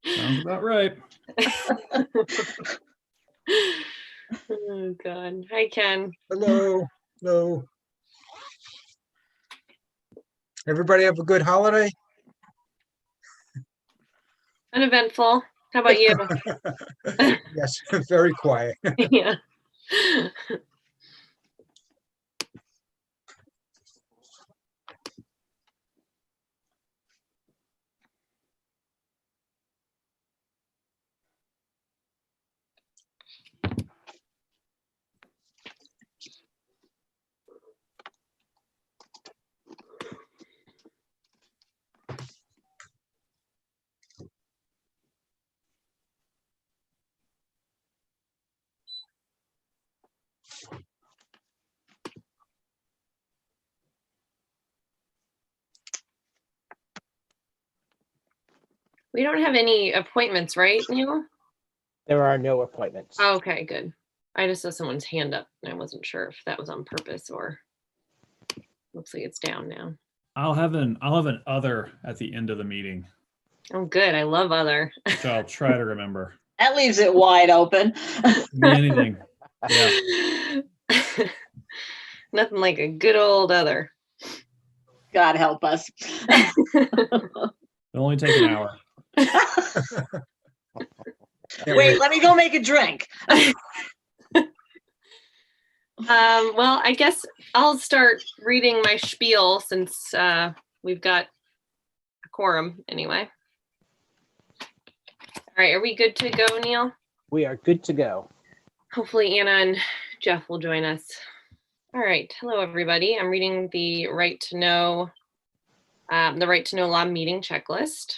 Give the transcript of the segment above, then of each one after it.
Sounds about right. Oh God. Hi, Ken. Hello, hello. Everybody have a good holiday? Uneventful. How about you? Yes, very quiet. Yeah. We don't have any appointments, right, Neil? There are no appointments. Oh, okay, good. I just saw someone's hand up and I wasn't sure if that was on purpose or looks like it's down now. I'll have an other at the end of the meeting, Oh, good. I love other. which I'll try to remember. That leaves it wide open. Be anything. Yeah. Nothing like a good old other. God help us. It'll only take an hour. Wait, let me go make a drink. Well, I guess I'll start reading my spiel since we've got a quorum anyway. All right, are we good to go, Neil? We are good to go. Hopefully Anna and Jeff will join us. All right, hello everybody. I'm reading the Right to Know Law meeting checklist.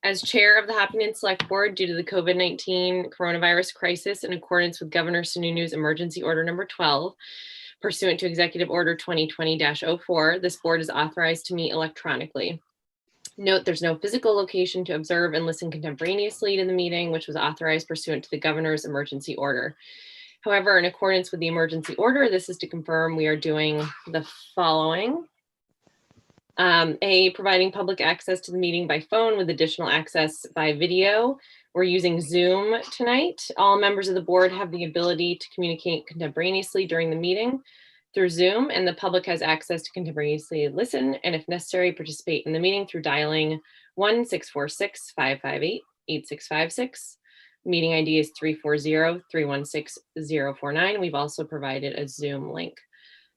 As chair of the Hopkinton Select Board, due to the COVID-19 coronavirus crisis, in accordance with Governor Sununu's Emergency Order Number 12, pursuant to Executive Order 2020-04, this board is authorized to meet electronically. Note, there's no physical location to observe and listen contemporaneously to the meeting, which was authorized pursuant to the Governor's Emergency Order. However, in accordance with the emergency order, this is to confirm we are doing the following. A, providing public access to the meeting by phone with additional access by video. We're using Zoom tonight. All members of the board have the ability to communicate contemporaneously during the meeting through Zoom, and the public has access to contemporaneously listen and, if necessary, participate in the meeting through dialing 1-646-558-8656. Meeting ID is 340-316-049. We've also provided a Zoom link.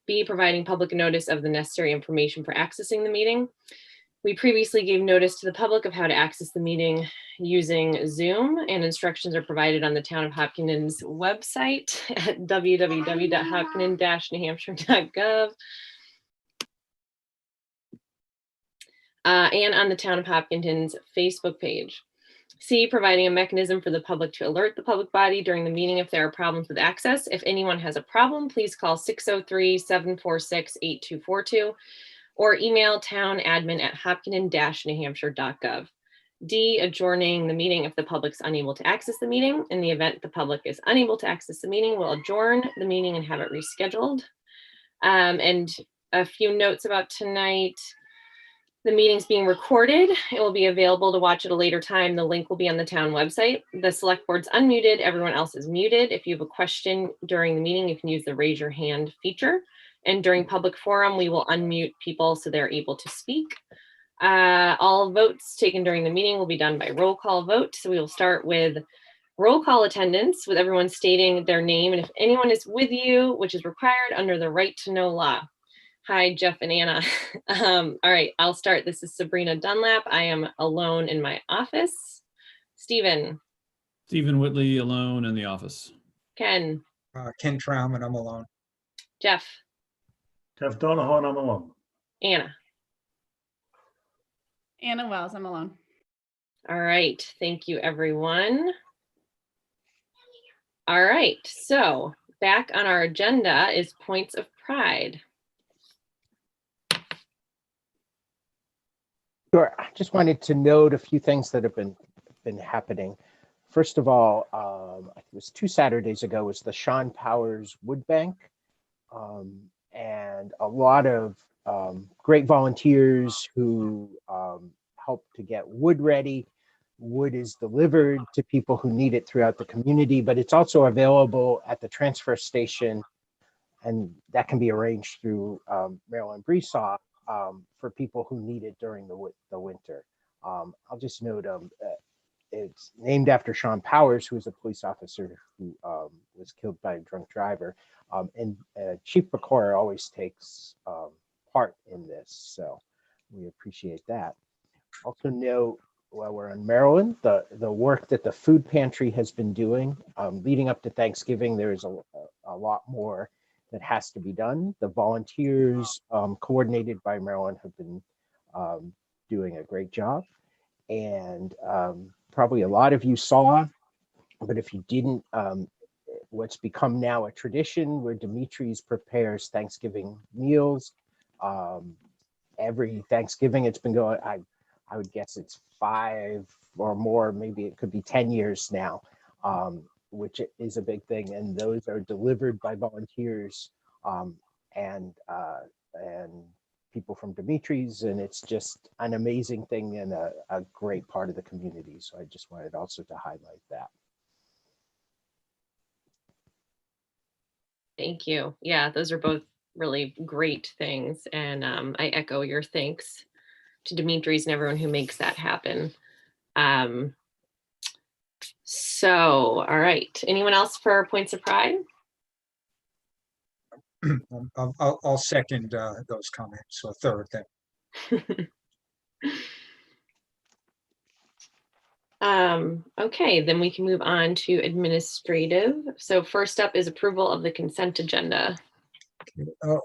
B, providing public notice of the necessary information for accessing the meeting. We previously gave notice to the public of how to access the meeting using Zoom, and instructions are provided on the Town of Hopkinton's website at www.hopkinton-newhampshire.gov and on the Town of Hopkinton's Facebook page. C, providing a mechanism for the public to alert the public body during the meeting if there are problems with access. If anyone has a problem, please call 603-746-8242 or email townadmin@hopkinton-newhampshire.gov. D, adjourning the meeting if the public's unable to access the meeting. In the event the public is unable to access the meeting, we'll adjourn the meeting and have it rescheduled. And a few notes about tonight. The meeting's being recorded. It will be available to watch at a later time. The link will be on the town website. The select board's unmuted. Everyone else is muted. If you have a question during the meeting, you can use the raise your hand feature. And during public forum, we will unmute people so they're able to speak. All votes taken during the meeting will be done by roll call vote. So we will start with roll call attendance, with everyone stating their name and if anyone is with you, which is required under the Right to Know law. Hi, Jeff and Anna. All right, I'll start. This is Sabrina Dunlap. I am alone in my office. Stephen. Stephen Whitley, alone in the office. Ken. Ken Traum, and I'm alone. Jeff. Jeff Donahoe, and I'm alone. Anna. Anna Wells, I'm alone. All right, thank you, everyone. All right, so back on our agenda is points of pride. Sure. I just wanted to note a few things that have been happening. First of all, it was 2 Saturdays ago was the Sean Powers Wood Bank, and a lot of great volunteers who help to get wood ready. Wood is delivered to people who need it throughout the community, but it's also available at the transfer station, and that can be arranged through Maryland Breesaw for people who need it during the winter. I'll just note it's named after Sean Powers, who was a police officer who was killed by a drunk driver. And Chief Pecora always takes part in this, so we appreciate that. Also note, while we're in Maryland, the work that the food pantry has been doing leading up to Thanksgiving. There is a lot more that has to be done. The volunteers coordinated by Maryland have been doing a great job. And probably a lot of you saw, but if you didn't, what's become now a tradition where Dimitri's prepares Thanksgiving meals. Every Thanksgiving it's been going, I would guess it's 5 or more, maybe it could be 10 years now, which is a big thing. And those are delivered by volunteers and people from Dimitri's, and it's just an amazing thing and a great part of the community. So I just wanted also to highlight that. Thank you. Yeah, those are both really great things. And I echo your thanks to Dimitri's and everyone who makes that happen. So, all right. Anyone else for points of pride? I'll second those comments, or third them. Okay, then we can move on to administrative. So first up is approval of the consent agenda.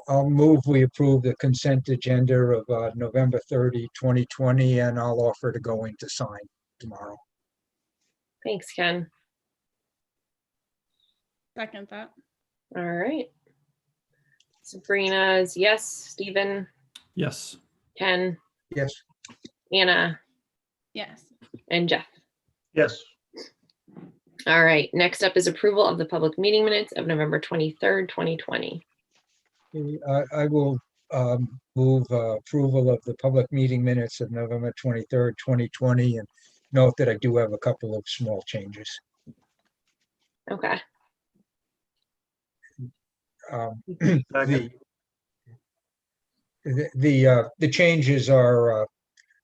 I'll move we approve the consent agenda of November 30, 2020, and I'll offer to go in to sign tomorrow. Thanks, Ken. Second that. All right. Sabrina's yes. Stephen, Yes. Ken, Yes, Anna, Yes. and Jeff. Yes, All right. Next up is approval of the public meeting minutes of November 23rd, 2020. I will move approval of the public meeting minutes of November 23rd, 2020, and note that I do have a couple of small changes. Okay. second, The changes are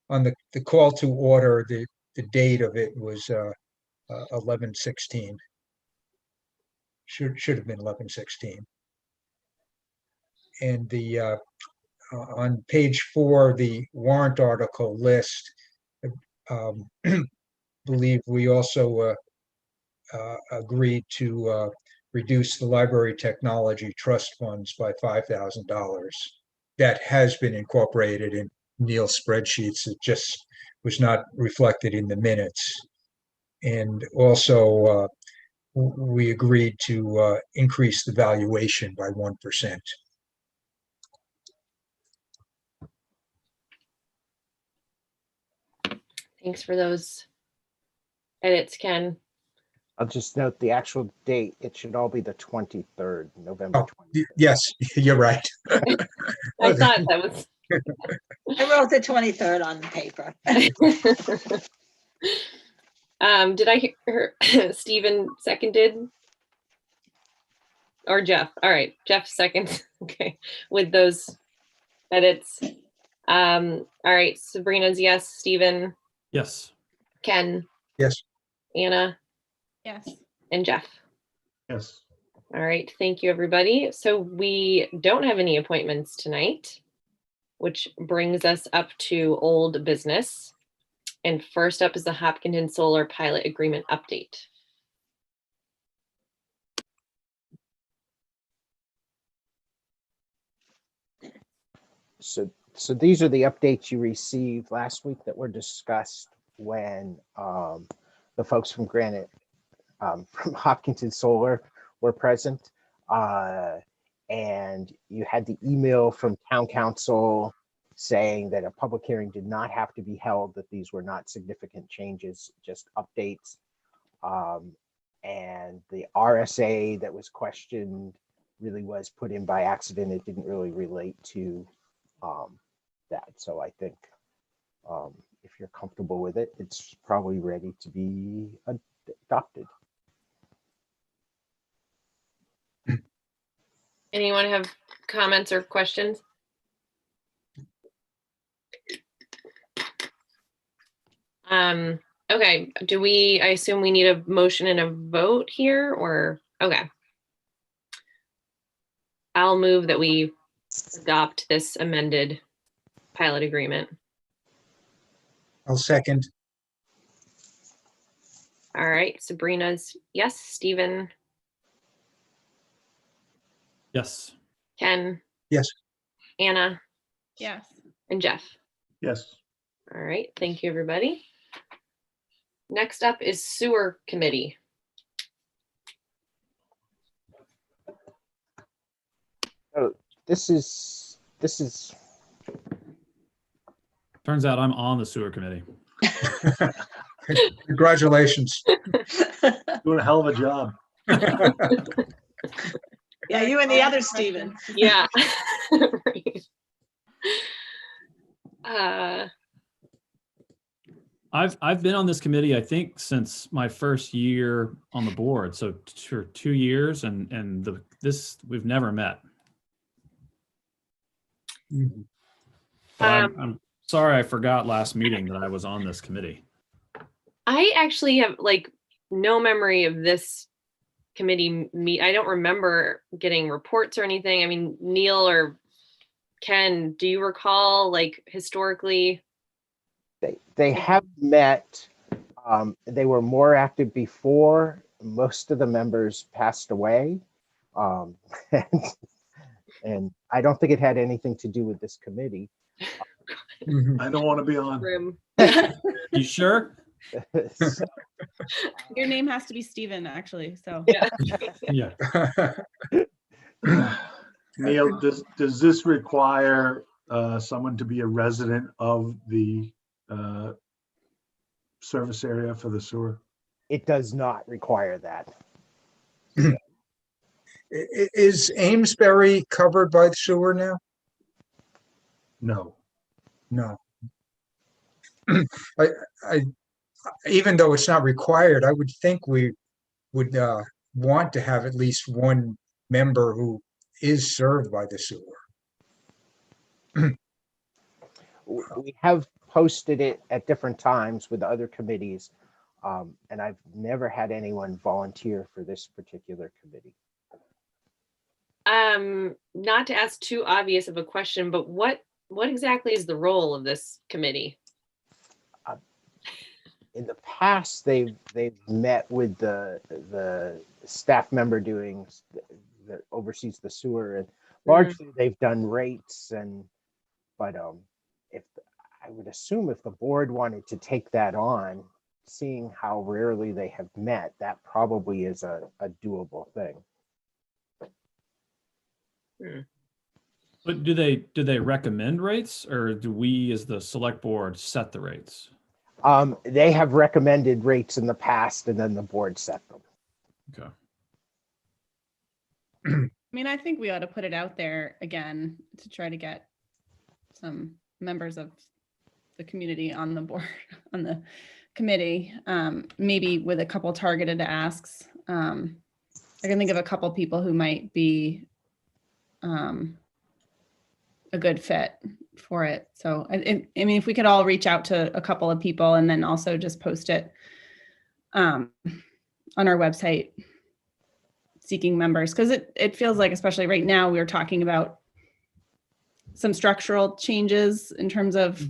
on the call to order. The date of it was 11/16. Should have been 11/16. And on page 4, the warrant article list, believe we also agreed to reduce the library technology trust funds by $5,000. That has been incorporated in Neil's spreadsheets. It just was not reflected in the minutes. And also, we agreed to increase the valuation by 1%. Thanks for those edits, Ken. I'll just note the actual date. It should all be the 23rd, November Oh, 23rd. yes, you're right. I thought that was. I wrote the 23rd on the paper. Did I hear Stephen seconded? Or Jeff? All right, Jeff seconds. Okay, with those edits. All right, Sabrina's yes. Stephen, Yes. Ken, Yes, Anna, Yes. and Jeff. yes. All right, thank you, everybody. So we don't have any appointments tonight, which brings us up to old business. And first up is the Hopkinton Solar Pilot Agreement update. So these are the updates you received last week that were discussed when the folks from Granite, from Hopkinton Solar were present. And you had the email from town council saying that a public hearing did not have to be held, that these were not significant changes, just updates. And the RSA that was questioned really was put in by accident. It didn't really relate to that. So I think if you're comfortable with it, it's probably ready to be adopted. Anyone have comments or questions? Okay, I assume we need a motion and a vote here, or, okay. I'll move that we adopt this amended pilot agreement. I'll second. All right, Sabrina's yes, Stephen, Yes. Ken. Yes. Anna Yes. and Jeff. Yes. All right, thank you, everybody. Next up is sewer committee. This is Turns out I'm on the sewer committee. Congratulations. Doing a hell of a job. Yeah, you and the other Stephen. Yeah. Right. I've been on this committee, I think, since my first year on the board. So for 2 years, and we've never met. Mhm. So I'm sorry I forgot last meeting that I was on this committee. I actually have like no memory of this committee meet. I don't remember getting reports or anything. I mean, Neil or Ken, do you recall like historically? they have met. They were more active before. Most of the members passed away. And I don't think it had anything to do with this committee. Mhm. I don't want to be on. Room. You sure? So, Your name has to be Stephen, actually, so. Yeah. Neil, does this require someone to be a resident of the service area for the sewer? it does not require that. Is Amesbury covered by the sewer now? No. No. Even though it's not required, I would think we would want to have at least one member who is served by the sewer. We have posted it at different times with other committees, and I've never had anyone volunteer for this particular committee. Not to ask too obvious of a question, but what exactly is the role of this committee? In the past, they've met with the staff member that oversees the sewer, and largely they've done rates but if I would assume if the board wanted to take that on, seeing how rarely they have met, that probably is a doable thing. But do they recommend rates, or do we as the select board set the rates? They have recommended rates in the past, and then the board set them. Okay. I mean, I think we ought to put it out there again to try to get some members of the community on the board, on the committee, maybe with a couple targeted asks. I can think of a couple people who might be a good fit for it. So I mean, if we could all reach out to a couple of people and then also just post it on our website, seeking members, because it feels like, especially right now, we were talking about some structural changes in terms of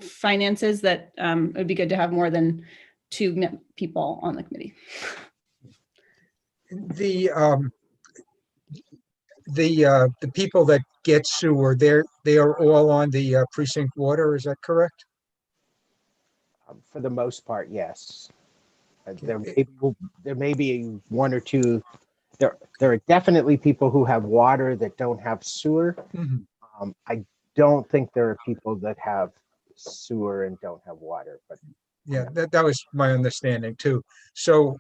finances that it would be good to have more than 2 people on the committee. The people that get sewer, they are all on the precinct water, is that correct? For the most part, yes. There may be 1 or 2. There are definitely people who have water that don't have sewer. Mhm. I don't think there are people that have sewer and don't have water, but Yeah, that was my understanding too. So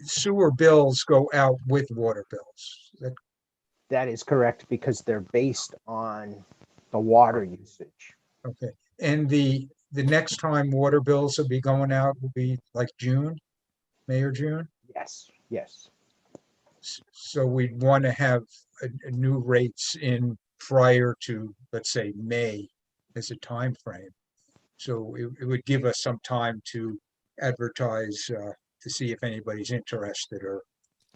sewer bills go out with water bills. that is correct because they're based on the water usage. Okay, and the the next time water bills will be going out will be like June, May or June. Yes, yes. So we'd want to have a new rates in prior to, let's say, May as a time frame. So it would give us some time to advertise to see if anybody's interested or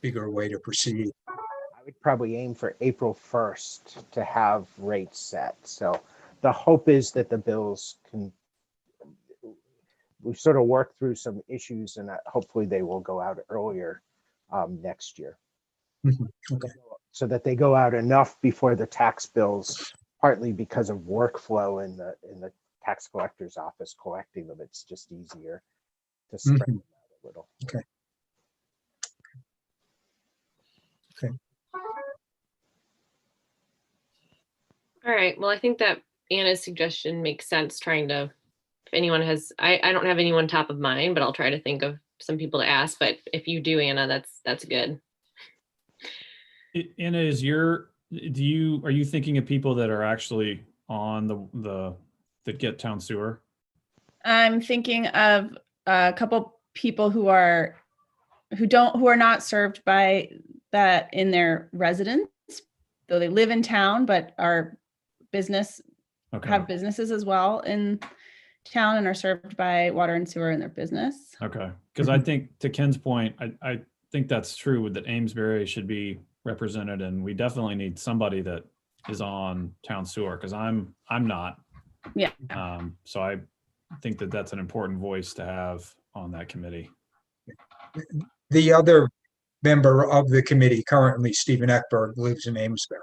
figure a way to proceed. I would probably aim for April 1st to have rates set. So the hope is that the bills can, we've sort of worked through some issues and hopefully they will go out earlier next year. Okay. So that they go out enough before the tax bills, partly because of workflow in the tax collector's office collecting them. It's just easier to spread them out a little. Okay. Okay. All right, well, I think that Anna's suggestion makes sense, trying to, if anyone has, I don't have anyone top of mind, but I'll try to think of some people to ask, but if you do, Anna, that's good. Anna, are you thinking of people that are actually on that get town sewer? I'm thinking of a couple people who are not served by that in their residence, though they live in town, but are Okay. have businesses as well in town and are served by water and sewer in their business. Okay. Because I think, to Ken's point, I think that's true, that Amesbury should be represented, and we definitely need somebody that is on town sewer, because I'm not. Yeah. So I think that that's an important voice to have on that committee. The other member of the committee currently, Stephen Eckberg, lives in Amesbury.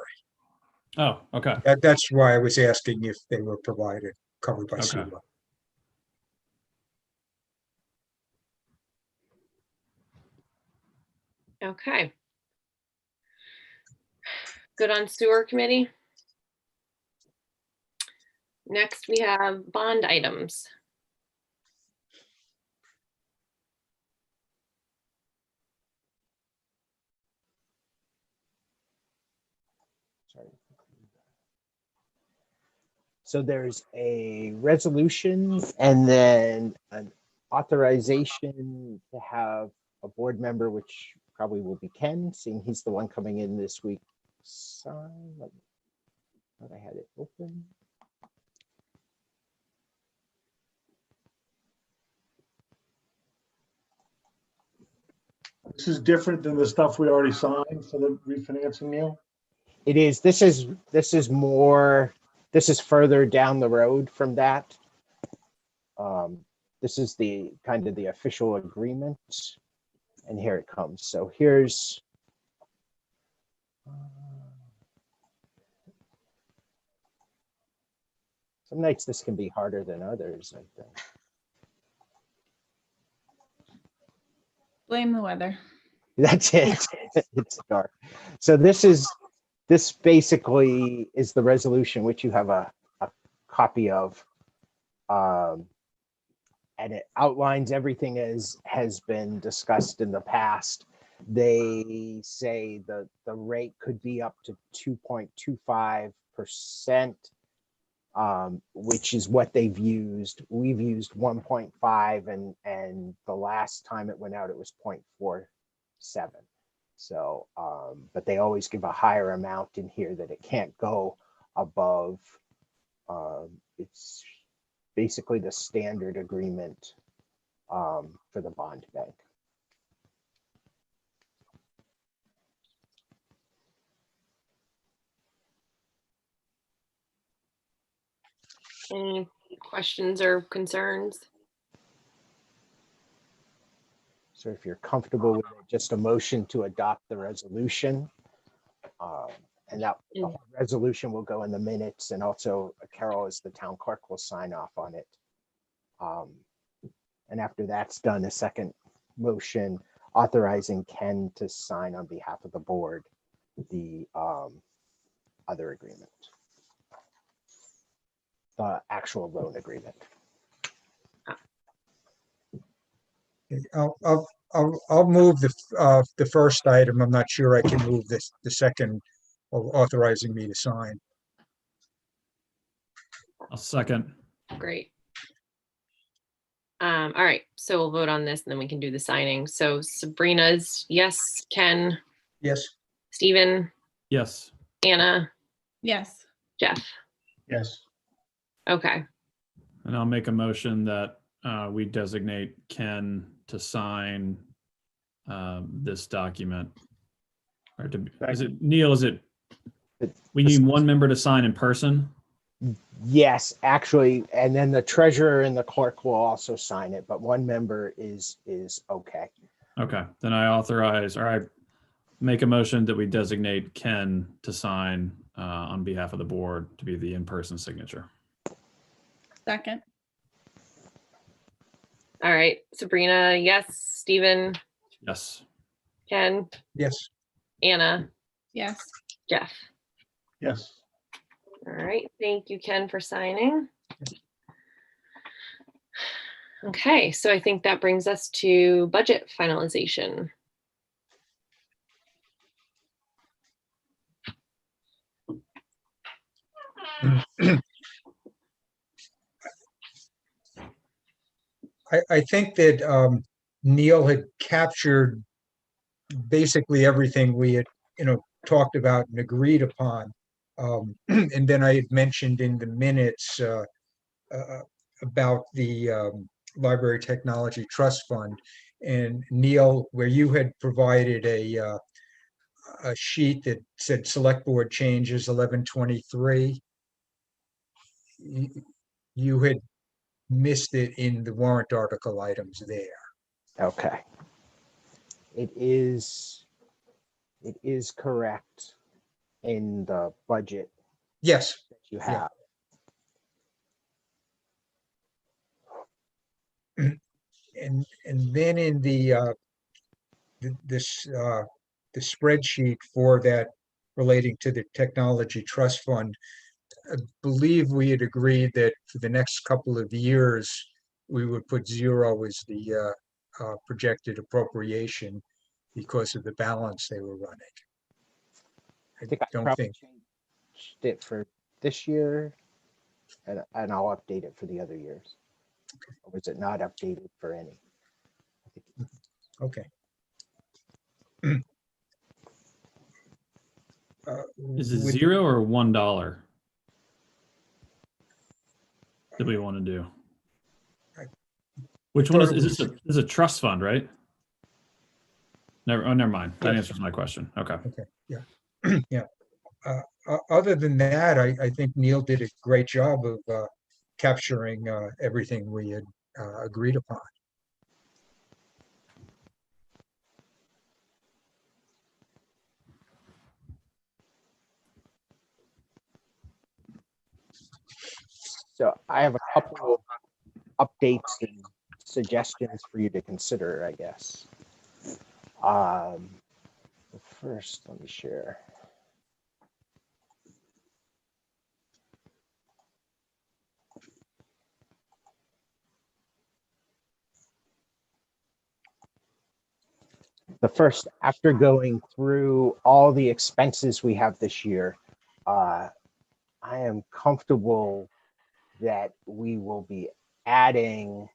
Oh, okay. That's why I was asking if they were covered by Okay. sewer. Okay. Good on sewer committee. Next, we have bond items. Sorry. So there's a resolution and then an authorization to have a board member, which probably will be Ken, seeing he's the one coming in this week. Sign. I thought I had it open. This is different than the stuff we already signed for the refinancing, Neil? It is. This is more. This is further down the road from that. This is the kind of the official agreement, and here it comes. So here's. Some nights this can be harder than others, I think. Blame the weather. That's it. It's dark. So this basically is the resolution, which you have a copy of. And it outlines everything as has been discussed in the past. They say the rate could be up to 2.25%, which is what they've used. We've used 1.5, and the last time it went out, it was 0.47. So, but they always give a higher amount in here that it can't go above. It's basically the standard agreement for the bond bank. Any questions or concerns? So if you're comfortable with it, just a motion to adopt the resolution. And that the whole resolution will go in the minutes, and also Carol, as the town clerk, will sign off on it. And after that's done, a second motion authorizing Ken to sign on behalf of the board the other agreement, the actual loan agreement. I'll move the first item. I'm not sure I can move the second, authorizing me to sign. I'll second. Great. All right, so we'll vote on this and then we can do the signing. So Sabrina's yes, Ken, Yes, Stephen, Yes. Anna, Yes. Jeff. Yes. Okay, And I'll make a motion that we designate Ken to sign this document. Or is it, Neil, is it, we need one member to sign in person? Yes, actually, and then the treasurer and the clerk will also sign it, but one member is okay. Okay, then I authorize, or I make a motion that we designate Ken to sign on behalf of the board to be the in-person signature. Second. all right, Sabrina, yes, Stephen, Yes. Ken, yes. Anna, Yes. Jeff. Yes. All right, thank you, Ken, for signing. Okay, so I think that brings us to budget finalization. I think that Neil had captured basically everything we had, talked about and agreed upon. And then I had mentioned in the minutes about the Library Technology Trust Fund. And Neil, where you had provided a sheet that said Select Board changes 1123, you had missed it in the warrant article items there. Okay. It is correct in the budget Yes, that you Yeah. have. and then in the the spreadsheet for that relating to the Technology Trust Fund, I believe we had agreed that for the next couple of years, we would put 0 as the projected appropriation because of the balance they were running. I think I don't probably think, changed it for this year, and I'll update it for the other years. Or was it not updated for any? okay. Is it would- $0 or $1 that we want to do? I Which one thought is it this? This is a trust fund, right? Never mind. That answers my question. Okay. Yeah. Other than that, I think Neil did a great job of capturing everything we had agreed upon. So I have a couple of updates and suggestions for you to consider, I guess. First, let me share. The first, after going through all the expenses we have this year, I am comfortable that we will be adding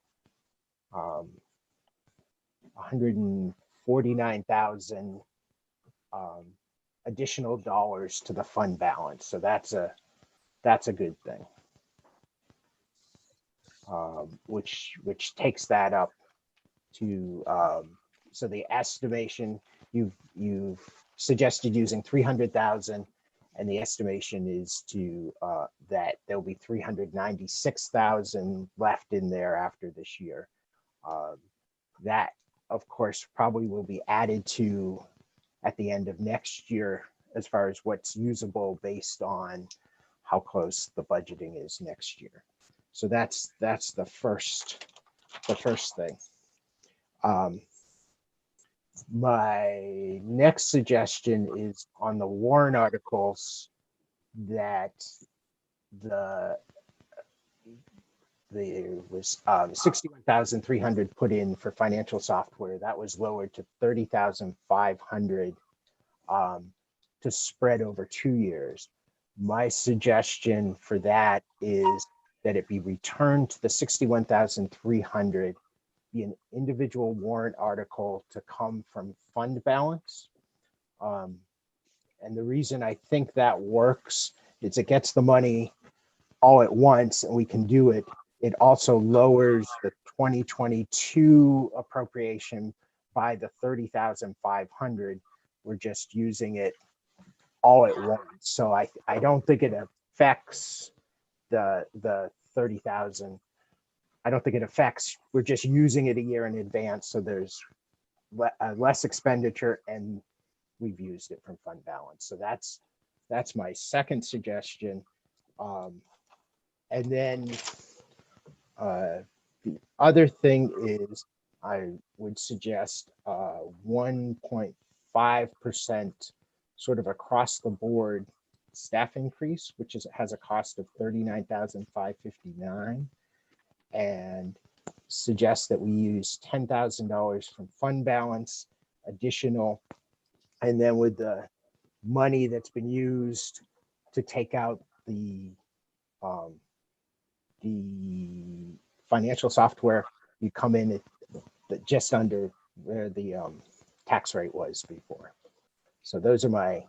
149,000 additional dollars to the fund balance. So that's a good thing. Which takes that up to so the estimation you've suggested using 300,000, and the estimation is to that there'll be 396,000 left in there after this year. That, of course, probably will be added to at the end of next year as far as what's usable based on how close the budgeting is next year. So that's the first thing. My next suggestion is on the warrant articles that there was 61,300 put in for financial software. That was lowered to 30,500 to spread over 2 years. My suggestion for that is that it be returned to the 61,300, be an individual warrant article to come from fund balance. And the reason I think that works is it gets the money all at once and we can do it. It also lowers the 2022 appropriation by the 30,500. We're just using it all at once. So I don't think it affects the 30,000. I don't think it affects, we're just using it a year in advance. So there's less expenditure and we've used it from fund balance. So that's my second suggestion. And then the other thing is I would suggest 1.5% sort of across the board staff increase, which has a cost of $39,559, and suggest that we use $10,000 from fund balance additional. And then with the money that's been used to take out the financial software, you come in at just under where the tax rate was before. So those are my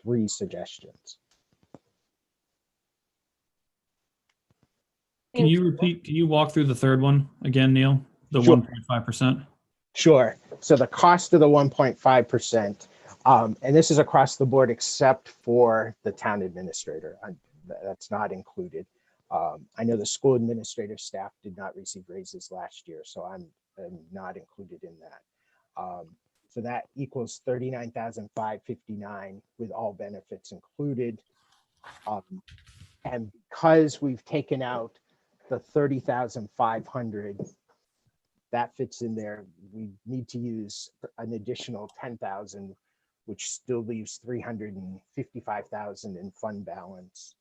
3 suggestions. Can you walk through the third one again, Neil? The Sure. 1.5%? Sure. So the cost of the 1.5%, and this is across the board except for the town administrator. That's not included. I know the school administrative staff did not receive raises last year, so I'm not included in that. So that equals $39,559 with all benefits included. And because we've taken out the 30,500, that fits in there. We need to use an additional 10,000, which still leaves 355,000 in fund balance.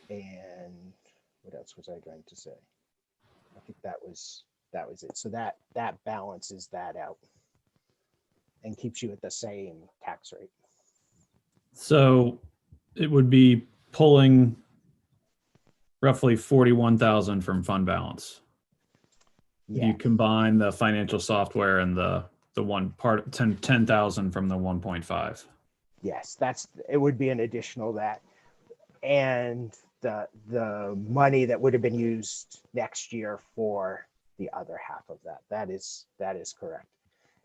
And what else was I going to say? I think that was it. So that balances that out and keeps you at the same tax rate. So it would be pulling roughly 41,000 from fund balance. Yeah. You combine the financial software and the one part 10,000 from the 1.5. Yes, it would be an additional that. And the money that would have been used next year for the other half of that. That is correct.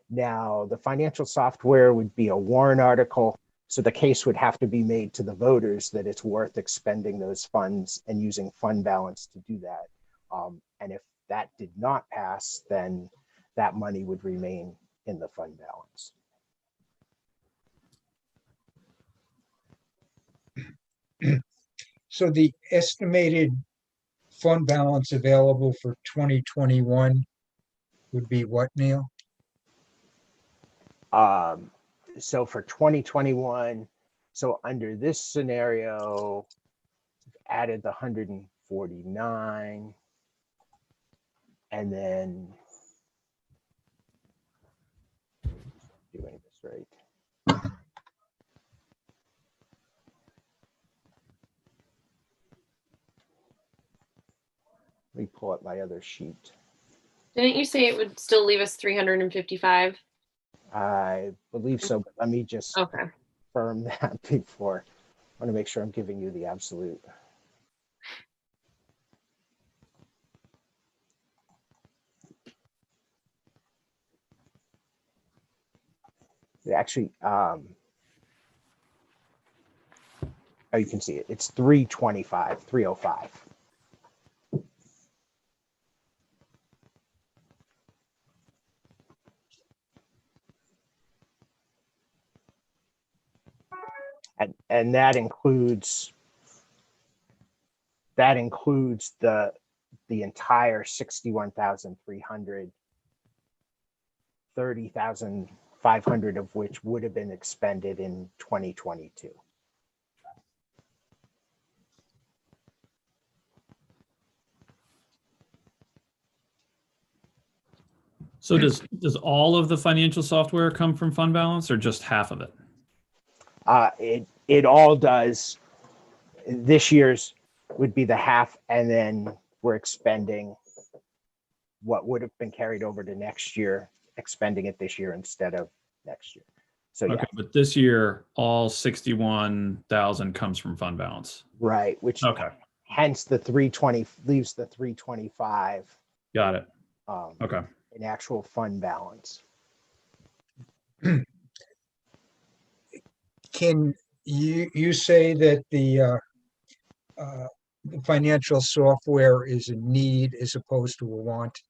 Now, the financial software would be a warrant article. So the case would have to be made to the voters that it's worth expending those funds and using fund balance to do that. And if that did not pass, then that money would remain in the fund balance. So the estimated fund balance available for 2021 would be what, Neil? So for 2021, so under this scenario, added the 149, and then doing this right. Let me pull up my other sheet. Didn't you say it would still leave us 355? I believe so, but let me just Okay. confirm that before. I want to make sure I'm giving you the absolute. Actually, oh, you can see it. It's 325, 305. And that includes the entire 61,300, 30,500 of which would have been expended in 2022. So does all of the financial software come from fund balance or just half of it? It all does. this year's would be the half, and then we're expending what would have been carried over to next year, expending it this year instead of next year. So yeah, Okay, but this year, all 61,000 comes from fund balance. right, which Okay, hence the 320 leaves the 325 got it. um, Okay. in actual fund balance. Can you say that the financial software is a need as opposed to a want?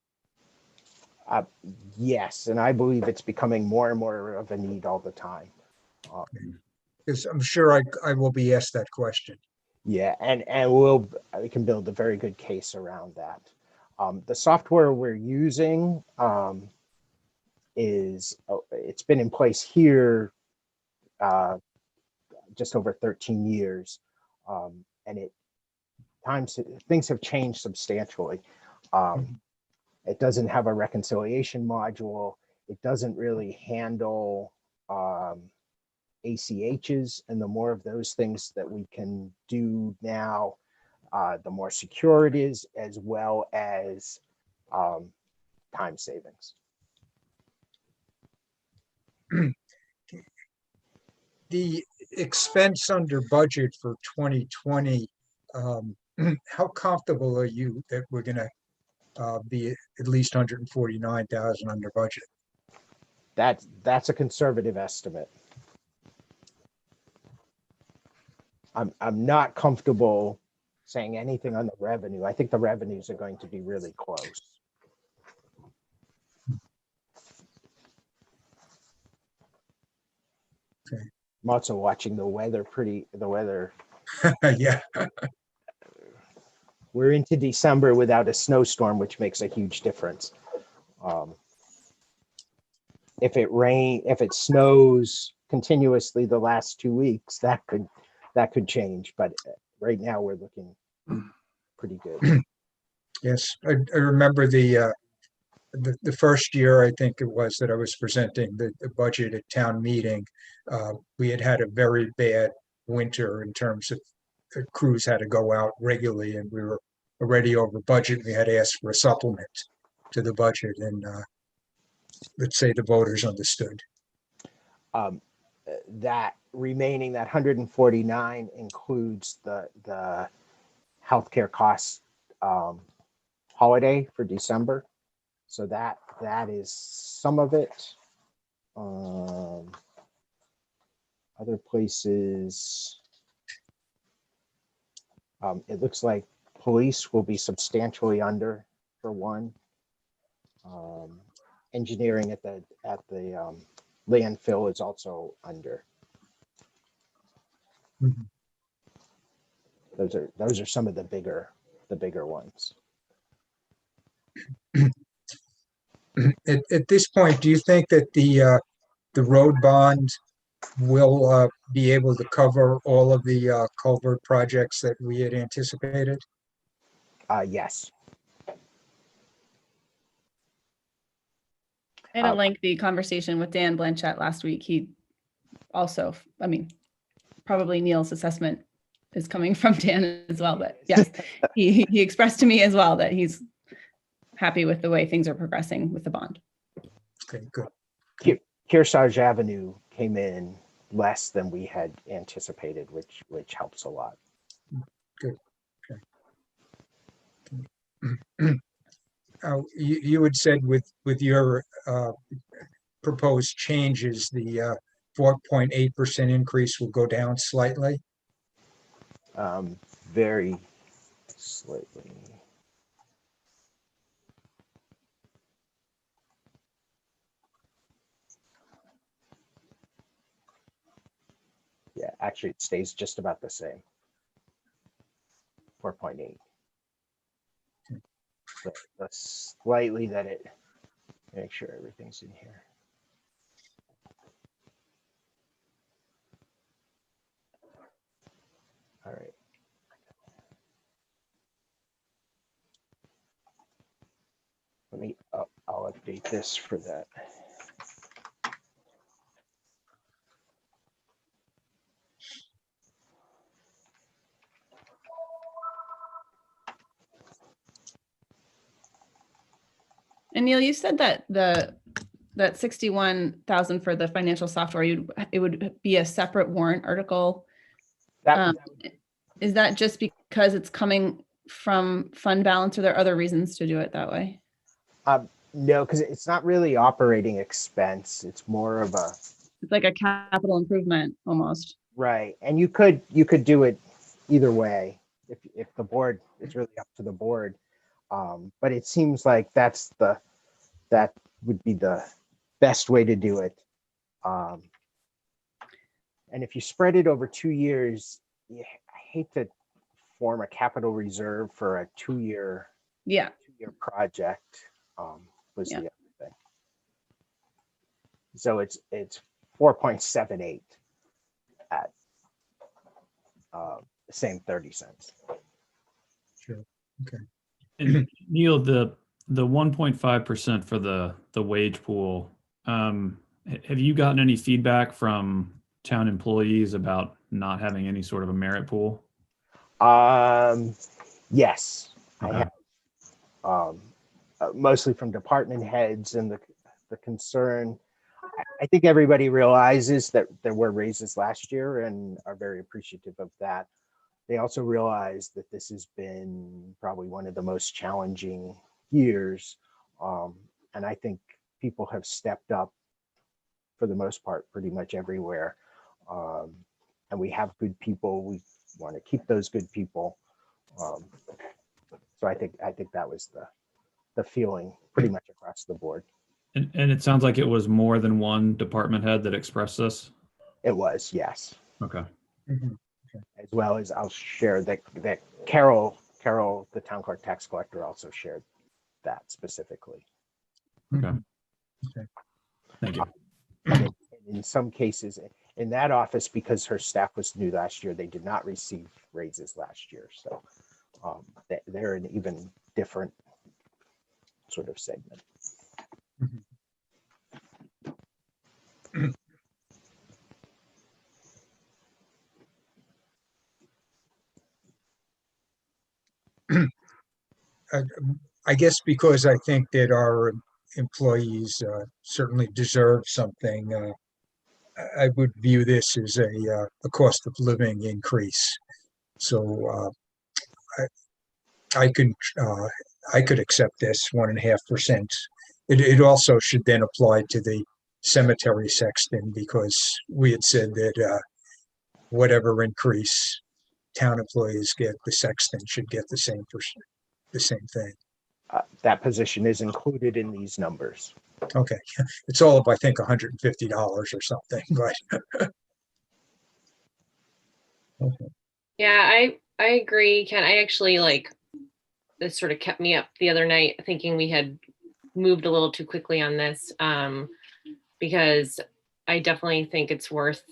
Yes, and I believe it's becoming more and more of a need all the time. Because I'm sure I will be asked that question. Yeah, and we can build a very good case around that. The software we're using it's been in place here just over 13 years, and things have changed substantially. It doesn't have a reconciliation module. It doesn't really handle ACHs, and the more of those things that we can do now, the more secure it is, as well as time savings. The expense under budget for 2020, how comfortable are you that we're gonna be at least 149,000 under budget? That's a conservative estimate. I'm not comfortable saying anything on the revenue. I think the revenues are going to be really close. Okay. I'm also watching the weather. Yeah, We're into December without a snowstorm, which makes a huge difference. If it snows continuously the last 2 weeks, that could change. But right now we're looking pretty good. yes. I remember the first year, I think it was, that I was presenting the budget at town meeting. We had a very bad winter in terms of the crews had to go out regularly, and we were already over budget. We had to ask for a supplement to the budget, and let's say the voters understood. That 149 includes the healthcare costs holiday for December. So that is some of it. Other places, it looks like police will be substantially under for one. Engineering at the landfill is also under. Mhm. Those are some of the bigger ones. At this point, do you think that the road bond will be able to cover all of the culvert projects that we had anticipated? Yes. I had a lengthy conversation with Dan Blanchett last week. He also, probably Neil's assessment is coming from Dan as well, but yes, he expressed to me as well that he's happy with the way things are progressing with the bond. Okay, good. Kearsarge Avenue came in less than we had anticipated, which helps a lot. Good. Okay. You had said with your proposed changes, the 4.8% increase will go down slightly. Very slightly. Yeah, actually it stays just about the same. 4.8. But slightly that it, make sure everything's in here. All right. Let me, I'll update this for that. And Neil, you said that that 61,000 for the financial software, it would be a separate warrant article. That, Is that just because it's coming from fund balance, or there are other reasons to do it that way? no, because it's not really operating expense. It's more of a, It's like a capital improvement almost. right. And you could do it either way if the board, it's really up to the board. But it seems like that would be the best way to do it. And if you spread it over 2 years, I hate to form a capital reserve for a two-year Yeah. project. Was Yeah. the other thing. So it's 4.78 at the same 30 cents. Sure. Okay. And Neil, the 1.5% for the wage pool, have you gotten any feedback from town employees about not having any sort of a merit pool? Yes, I Okay. have. Mostly from department heads, and the concern. I think everybody realizes that there were raises last year and are very appreciative of that. They also realize that this has been probably one of the most challenging years. And I think people have stepped up for the most part, pretty much everywhere. And we have good people. We want to keep those good people. So I think that was the feeling pretty much across the board. And it sounds like it was more than one department head that expressed this. It was, yes. Okay. Mhm. As well as I'll share that Carol, the town clerk tax collector, also shared that specifically. Okay. Thank you. And in some cases, in that office, because her staff was new last year, they did not receive raises last year. So they're an even different sort of segment. I guess because I think that our employees certainly deserve something, I would view this as a cost of living increase. So I could accept this 1.5%. It also should then apply to the cemetery sexton, because we had said that whatever increase town employees get, the sexton should get the same thing. That position is included in these numbers. Okay, it's all up, I think, $150 or something, but okay. Yeah, I agree, Ken. I actually this sort of kept me up the other night thinking we had moved a little too quickly on this, because I definitely think it's worth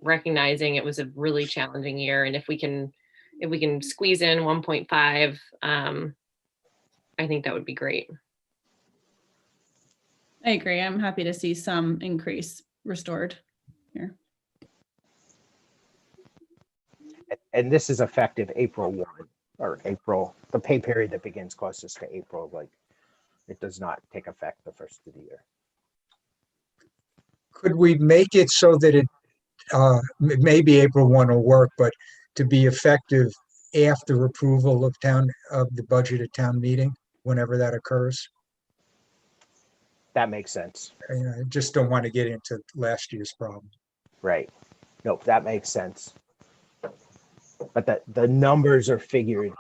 recognizing it was a really challenging year. And if we can squeeze in 1.5, I think that would be great. I agree. I'm happy to see some increase restored here. And this is effective April 1, or April, the pay period that begins closest to April. Like, it does not take effect the first of the year. Could we make it so that it maybe April 1 will work, but to be effective after approval of the budget at town meeting, whenever that occurs? That makes sense. I just don't want to get into last year's problem. Right. Nope, that makes sense. But the numbers are figured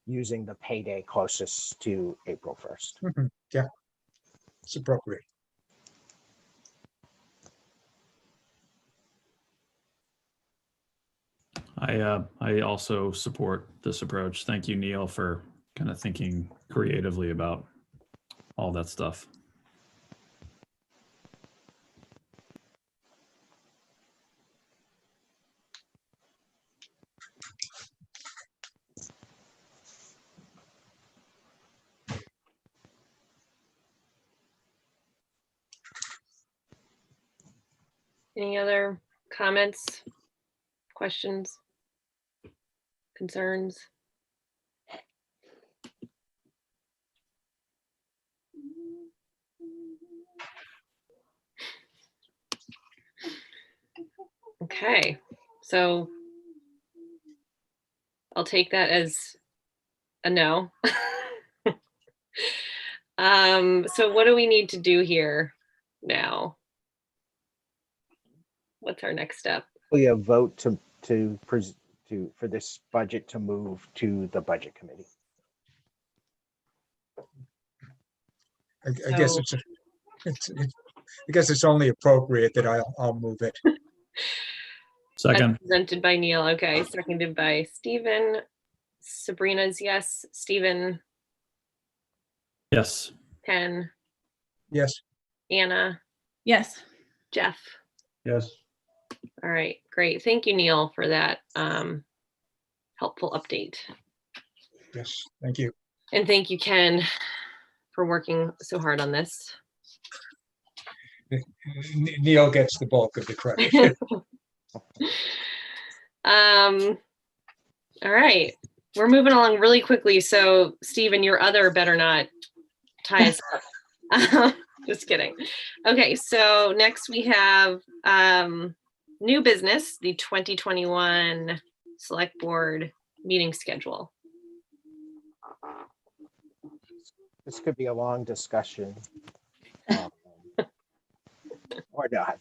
using the payday closest to April 1st. Yeah, it's appropriate. I also support this approach. Thank you, Neil, for kind of thinking creatively about all that stuff. Any other comments, questions, concerns? Okay, so I'll take that as a no. So what do we need to do here now? What's our next step? We have vote for this budget to move to the budget committee. I guess So- I guess it's only appropriate that I'll move it. As Second, presented by Neil. Okay, seconded by Stephen. Sabrina's yes. Stephen, yes. Ken, Yes, Anna, Yes. Jeff. Yes. All right, great. Thank you, Neil, for that helpful update. yes, thank you. And thank you, Ken, for working so hard on this. Neil gets the bulk of the credit. All right, we're moving along really quickly. So Stephen, your other better not tie us up. Just kidding. Okay, so next we have new business, the 2021 select board meeting schedule. This could be a long discussion. Or not.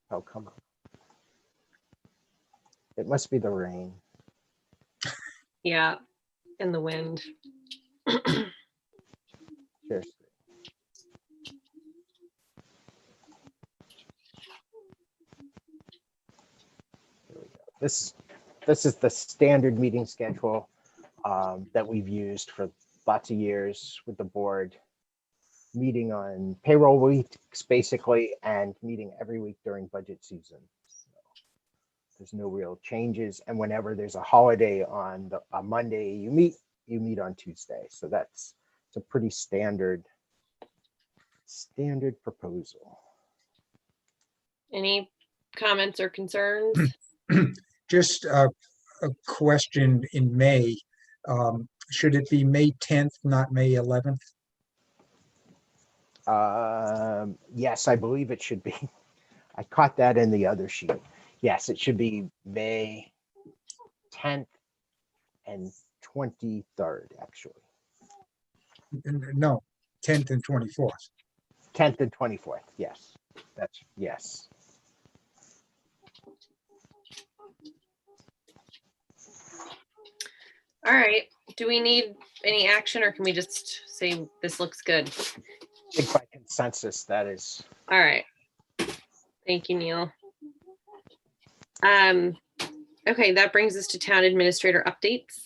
Oh, come on. It must be the rain. Yeah, in the wind. Seriously. Here we go. This is the standard meeting schedule that we've used for lots of years with the board. Meeting on payroll weeks, basically, and meeting every week during budget season. So there's no real changes. And whenever there's a holiday on a Monday, you meet on Tuesday. So it's a pretty standard proposal. Any comments or concerns? Just a question in May. Should it be May 10th, not May 11th? Yes, I believe it should be. I caught that in the other sheet. Yes, it should be May 10th and 23rd, actually. No, 10th and 24th. 10th and 24th. Yes, yes. All right, do we need any action or can we just say this looks good? I think by consensus, that is. All right. Thank you, Neil. Okay, that brings us to town administrator updates.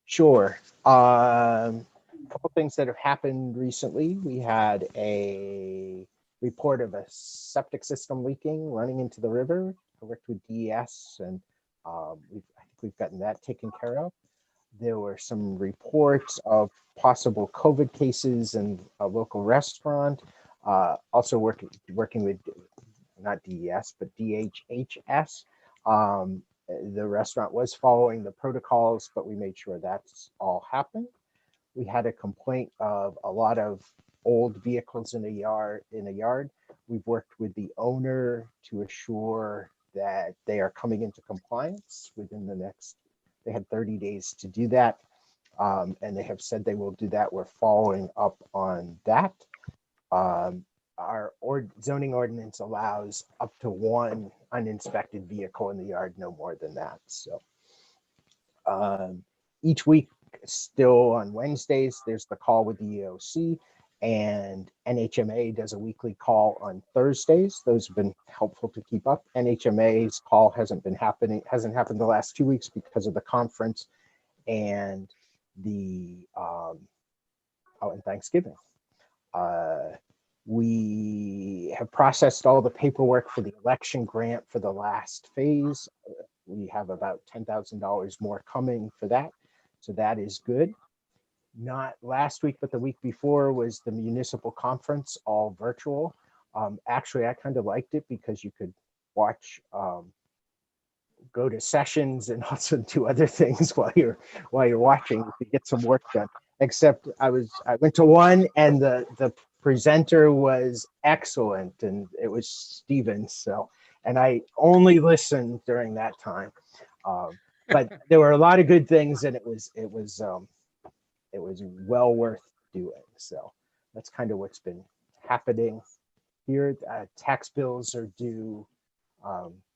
Sure. Couple things that have happened recently. We had a report of a septic system leaking running into the river. I worked with DES and I think we've gotten that taken care of. There were some reports of possible COVID cases in a local restaurant. Also working with not DES, but DHHS. The restaurant was following the protocols, but we made sure that's all happened. We had a complaint of a lot of old vehicles in a yard. We've worked with the owner to assure that they are coming into compliance within they had 30 days to do that. And they have said they will do that. We're following up on that. Our zoning ordinance allows up to one uninspected vehicle in the yard, no more than that. So each week, still on Wednesdays, there's the call with the EOC, and NHMA does a weekly call on Thursdays. Those have been helpful to keep up. NHMA's call hasn't happened the last 2 weeks because of the conference and and Thanksgiving. We have processed all the paperwork for the election grant for the last phase. We have about $10,000 more coming for that. So that is good. Not last week, but the week before was the municipal conference, all virtual. Actually, I kind of liked it because you could watch, go to sessions and also do other things while you're watching to get some work done. except I went to one and the presenter was excellent and it was Steven. So, and I only listened during that time. But there were a lot of good things and it was well worth doing. So that's kind of what's been happening here. Tax bills are due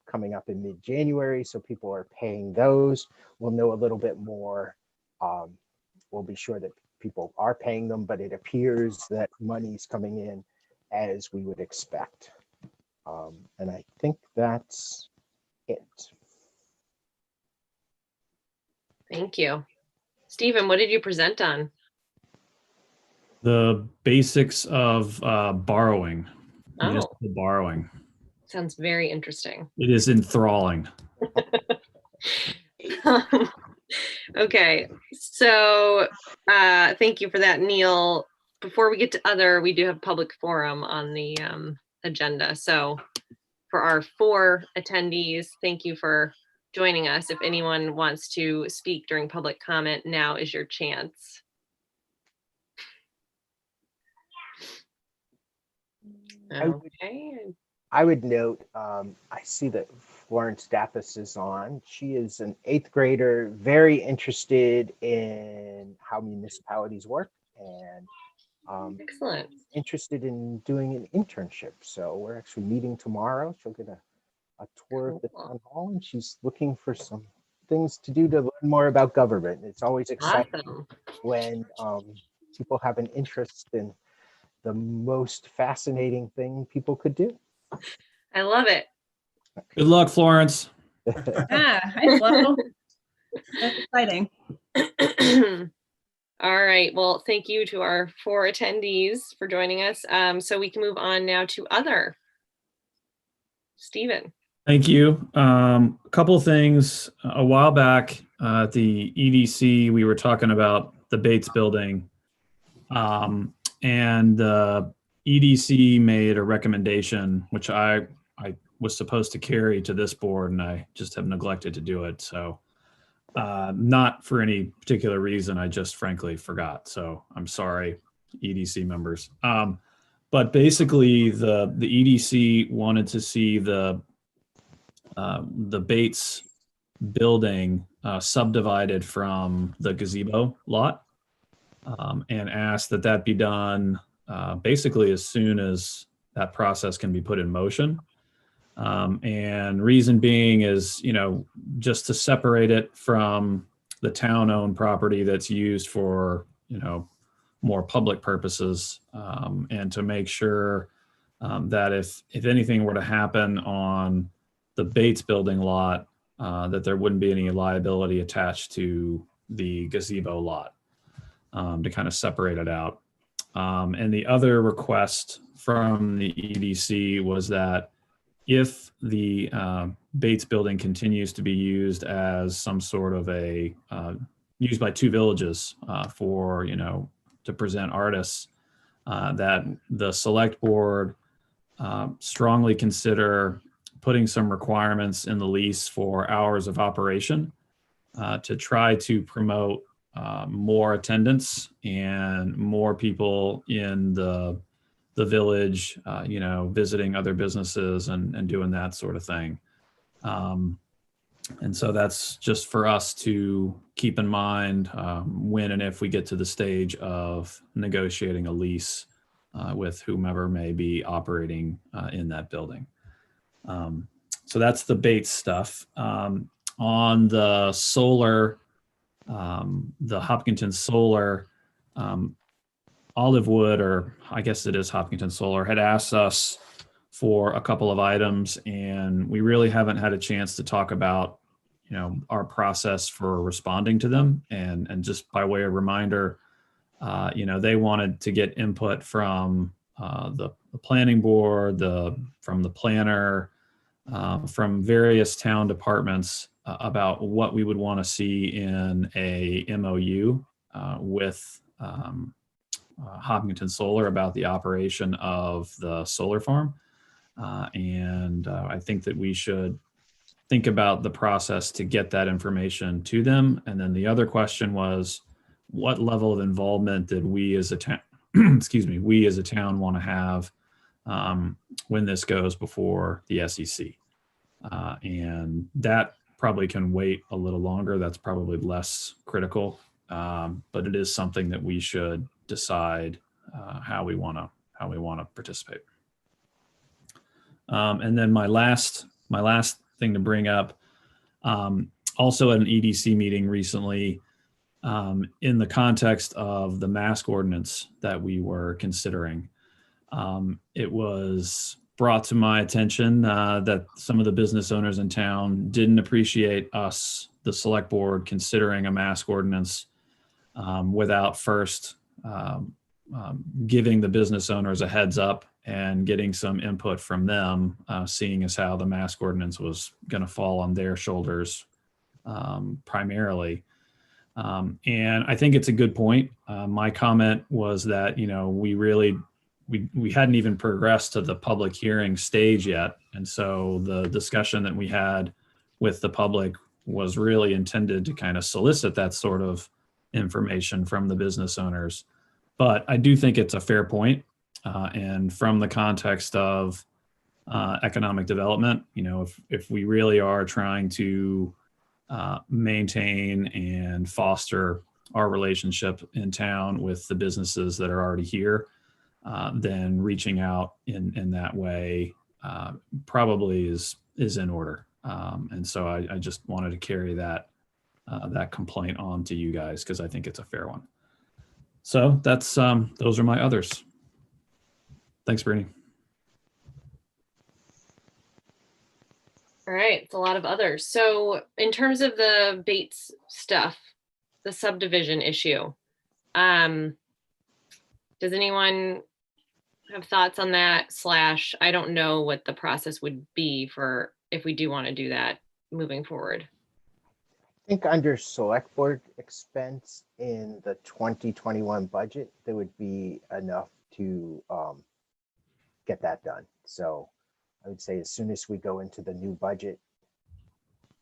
coming up in mid-January, so people are paying those. We'll know a little bit more. We'll be sure that people are paying them, but it appears that money's coming in as we would expect. And I think that's it. Thank you. Stephen, what did you present on? The basics of borrowing, Oh, municipal borrowing. sounds very interesting. It is enthralling. Okay, so thank you for that, Neil. Before we get to other, we do have public forum on the agenda. So for our 4 attendees, thank you for joining us. If anyone wants to speak during public comment, now is your chance. Okay, I would note, I see that Florence Dappis is on. She is an 8th grader, very interested in how municipalities work and excellent. interested in doing an internship. So we're actually meeting tomorrow. She'll get a tour of the Cool. town hall and she's looking for some things to do to learn more about government. It's always exciting Awesome. when people have an interest in the most fascinating thing people could do. I love it. Good luck, Florence. Yeah, hi, Flo. That's exciting. All right. Well, thank you to our 4 attendees for joining us. So we can move on now to other. Stephen. Thank you. A couple of things. A while back at the EDC, we were talking about the Bates Building. And the EDC made a recommendation, which I was supposed to carry to this board, and I just have neglected to do it. So not for any particular reason, I just frankly forgot. So I'm sorry, EDC members. But basically, the EDC wanted to see the Bates building subdivided from the gazebo lot, and asked that that be done basically as soon as that process can be put in motion. And reason being is, just to separate it from the town-owned property that's used for, more public purposes, and to make sure that if anything were to happen on the Bates building lot, that there wouldn't be any liability attached to the gazebo lot, to kind of separate it out. And the other request from the EDC was that if the Bates building continues to be used as some sort of used by 2 villages for, to present artists, that the select board strongly consider putting some requirements in the lease for hours of operation to try to promote more attendance and more people in the village, visiting other businesses and doing that sort of thing. And so that's just for us to keep in mind when and if we get to the stage of negotiating a lease with whomever may be operating in that building. So that's the Bates stuff. On the solar, the Hopkinton Solar, Olivewood, or I guess it is Hopkinton Solar, had asked us for a couple of items, and we really haven't had a chance to talk about, our process for responding to them. And just by way of reminder, they wanted to get input from the planning board, from the planner, from various town departments about what we would want to see in a MOU with Hopkinton Solar about the operation of the solar farm. And I think that we should think about the process to get that information to them. And then the other question was, what level of involvement did we as a town, excuse me, we as a town want to have when this goes before the SEC. And that probably can wait a little longer. That's probably less critical, but it is something that we should decide how we want to participate. And then my last thing to bring up, also at an EDC meeting recently, in the context of the mask ordinance that we were considering, it was brought to my attention that some of the business owners in town didn't appreciate us, the select board, considering a mask ordinance without first giving the business owners a heads up and getting some input from them, seeing as how the mask ordinance was going to fall on their shoulders primarily. And I think it's a good point. My comment was that, we hadn't even progressed to the public hearing stage yet. And so the discussion that we had with the public was really intended to kind of solicit that sort of information from the business owners. But I do think it's a fair point. And from the context of economic development, if we really are trying to maintain and foster our relationship in town with the businesses that are already here, then reaching out in that way probably is in order. And so I just wanted to carry that complaint on to you guys because I think it's a fair one. So that's those are my others. Thanks, Brittany. All right, it's a lot of others. So in terms of the Bates stuff, the subdivision issue, does anyone have thoughts on that? / I don't know what the process would be for if we do want to do that moving forward. I think under select board expense in the 2021 budget, there would be enough to get that done. So I would say as soon as we go into the new budget,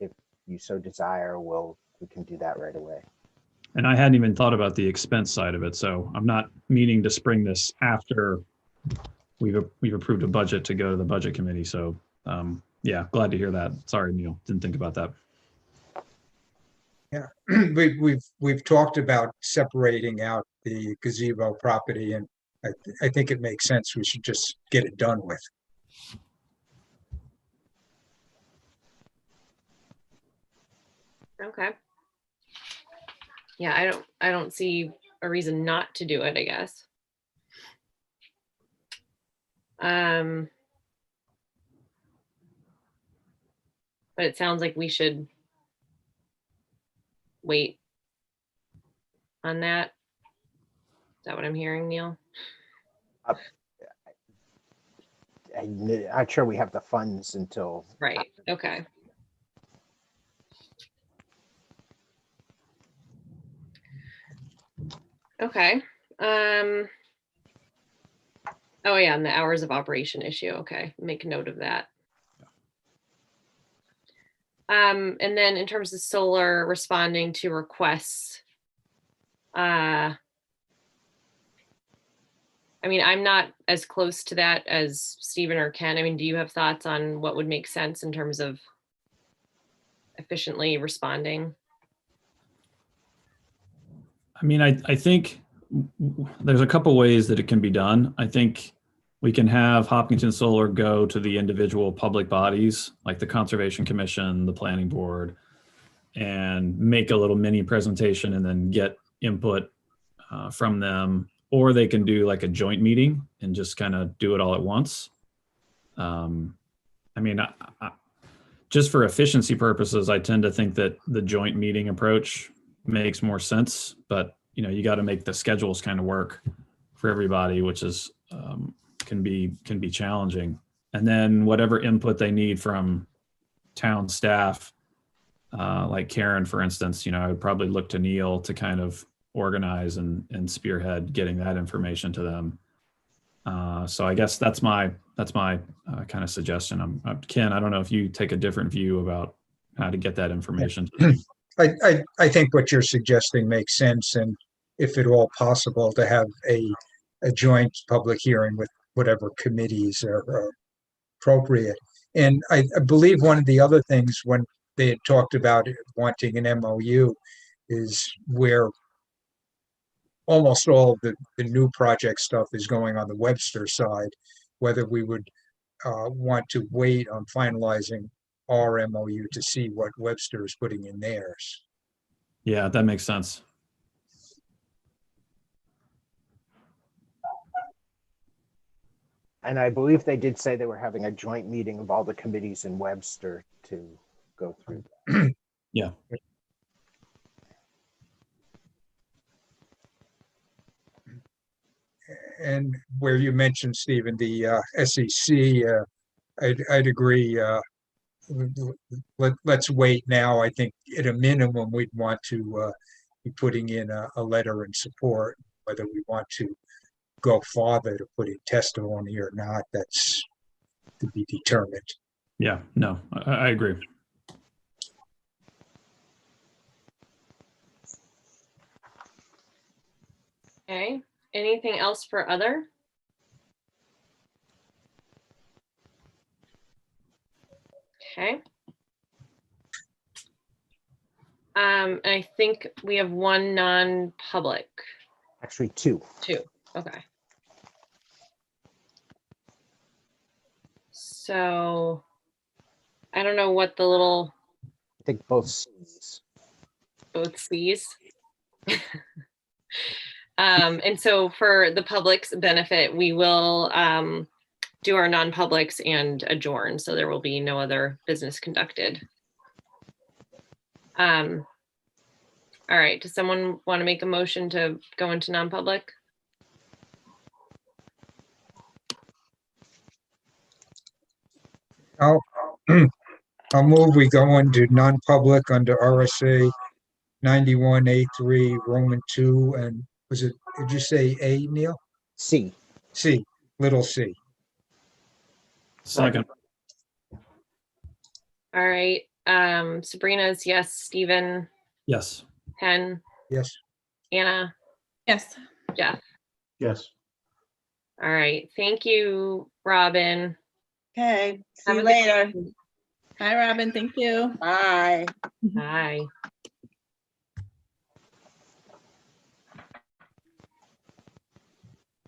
if you so desire, we can do that right away. And I hadn't even thought about the expense side of it. So I'm not meaning to spring this after we've approved a budget to go to the budget committee. So yeah, glad to hear that. Sorry, Neil, didn't think about that. Yeah, we've talked about separating out the gazebo property, and I think it makes sense. We should just get it done with. Okay. Yeah, I don't see a reason not to do it, I guess. But it sounds like we should wait on that. Is that what I'm hearing, Neil? I'm not sure we have the funds until. Right, okay. Okay. Oh yeah, and the hours of operation issue. Okay, make note of that. And then in terms of solar responding to requests, I mean, I'm not as close to that as Stephen or Ken. I mean, do you have thoughts on what would make sense in terms of efficiently responding? I mean, I think there's a couple ways that it can be done. I think we can have Hopkinton Solar go to the individual public bodies like the Conservation Commission, the Planning Board, and make a little mini presentation and then get input from them. Or they can do like a joint meeting and just kind of do it all at once. I mean, just for efficiency purposes, I tend to think that the joint meeting approach makes more sense, but you got to make the schedules kind of work for everybody, which is can be challenging. And then whatever input they need from town staff, like Karen, for instance, I would probably look to Neil to kind of organize and spearhead getting that information to them. So I guess that's my kind of suggestion. Ken, I don't know if you take a different view about how to get that information to them. I think what you're suggesting makes sense, and if at all possible, to have a joint public hearing with whatever committees are appropriate. And I believe one of the other things when they had talked about wanting an MOU is where almost all of the new project stuff is going on the Webster side, whether we would want to wait on finalizing our MOU to see what Webster is putting in theirs. Yeah, that makes sense. And I believe they did say they were having a joint meeting of all the committees in Webster to go through that. Yeah. And where you mentioned, Stephen, the SEC, I'd agree. Let's wait now. I think at a minimum, we'd want to be putting in a letter in support. Whether we want to go farther to put in testimony or not, that's to be determined. Yeah, no, I agree. Okay, anything else for other? Okay. I think we have one non-public, Actually, two. okay. So, I don't know what the little, I think both Cs. both Cs. And so for the public's benefit, we will do our non-publics and adjourn, so there will be no other business conducted. All right, does someone want to make a motion to go into non-public? I'll move we go into non-public under RSA 91A3 Roman 2 and did you say A, Neil? C. C, little c. Second, All right, Sabrina's yes, Stephen, yes. Ken, Yes. Anna, Yes. Jeff. Yes. All right, thank you, Robin. Okay, see Have you a good later. Bye, Robin. Thank you. Bye. Bye.